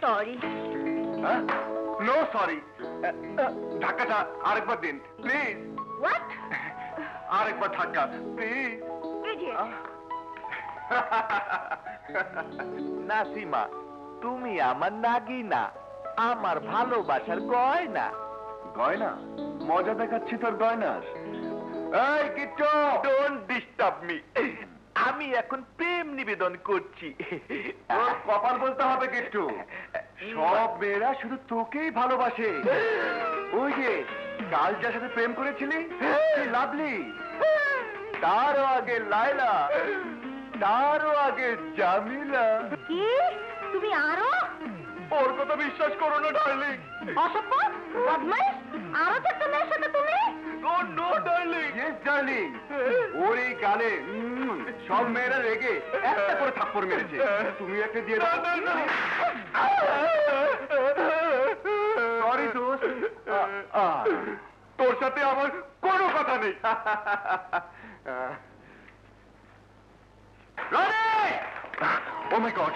Sorry. No sorry, ধাক্কাটা আরেকবার দিন please. What? আরেকবার ধাক্কা প্লিজ। নাসিমা, তুমি আমার নাগিনা, আমার ভালোবাসার গয়না। গয়না? মজা দেখাচ্ছি তোর গয়নার। এই কিট্টু, ডোন্ট ডিস্টার্ব মি, আমি এখন প্রেম নিবেদন করছি। তোর কপাল বলতে হবে কিট্টু, সব মেয়েরা শুধু তোকেই ভালোবাসে। ওই যে কাল যার সাথে প্রেম করেছিলি, সেই লাভলি, তারও আগে লায়লা, তারও আগে জামিলা। কি? তুমি আরো? ওর কথা বিশ্বাস করো না ডার্লিং। অসভ্য, বদমাইশ, আরো একটা মেয়ের সাথে তুমি? No darling. Yes darling. ওর এই গালে সব মেয়েরা রেগে একটা করে থাপ্পড় মেরেছে। তুমি একটা দিয়ে দাও। সরি দোস্ত, তোর সাথে আমার কোনো কথা নেই। ও মাই গড,